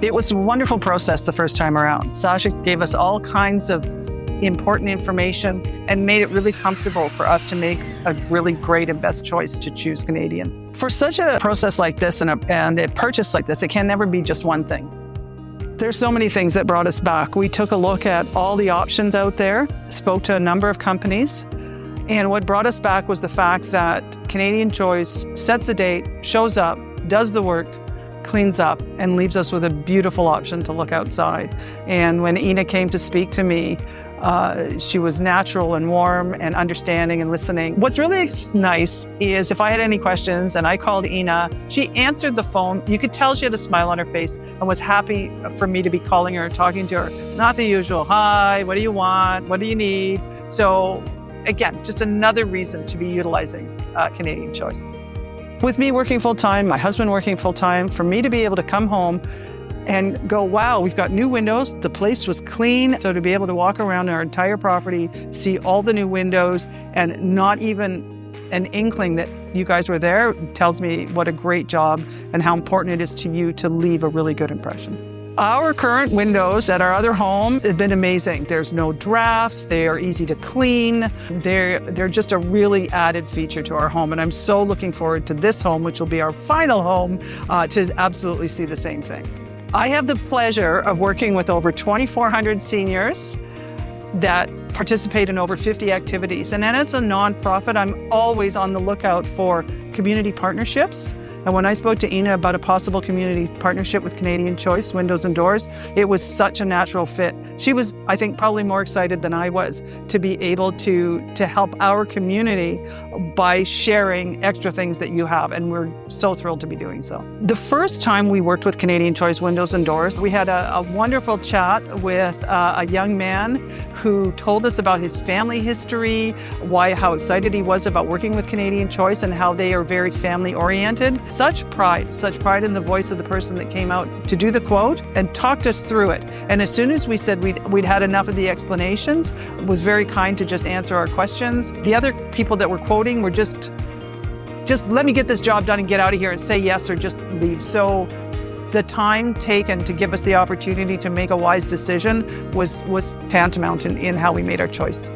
It was a wonderful process the first time around. Sasha gave us all kinds of important information and made it really comfortable for us to make a really great and best choice to choose Canadian. For such a process like this and a purchase like this, it can never be just one thing. There's so many things that brought us back. We took a look at all the options out there, spoke to a number of companies, and what brought us back was the fact that Canadian Choice sets the date, shows up, does the work, cleans up, and leaves us with a beautiful option to look outside. And when Ina came to speak to me, she was natural and warm and understanding and listening. What's really nice is if I had any questions and I called Ina, she answered the phone. You could tell she had a smile on her face and was happy for me to be calling her and talking to her. Not the usual, hi, what do you want? What do you need? So again, just another reason to be utilizing Canadian Choice. With me working full-time, my husband working full-time, for me to be able to come home and go, wow, we've got new windows. The place was clean. So to be able to walk around our entire property, see all the new windows, and not even an inkling that you guys were there tells me what a great job and how important it is to you to leave a really good impression. Our current windows at our other home have been amazing. There's no drafts. They are easy to clean. They're just a really added feature to our home. And I'm so looking forward to this home, which will be our final home, to absolutely see the same thing. I have the pleasure of working with over 2,400 seniors that participate in over 50 activities. And then as a nonprofit, I'm always on the lookout for community partnerships. And when I spoke to Ina about a possible community partnership with Canadian Choice Windows and Doors, it was such a natural fit. She was, I think, probably more excited than I was to be able to help our community by sharing extra things that you have. And we're so thrilled to be doing so. The first time we worked with Canadian Choice Windows and Doors, we had a wonderful chat with a young man who told us about his family history, how excited he was about working with Canadian Choice and how they are very family oriented. Such pride in the voice of the person that came out to do the quote and talked us through it. And as soon as we said we'd had enough of the explanations, was very kind to just answer our questions. The other people that were quoting were just let me get this job done and get out of here and say yes or just leave. So the time taken to give us the opportunity to make a wise decision was tantamount in how we made our choice.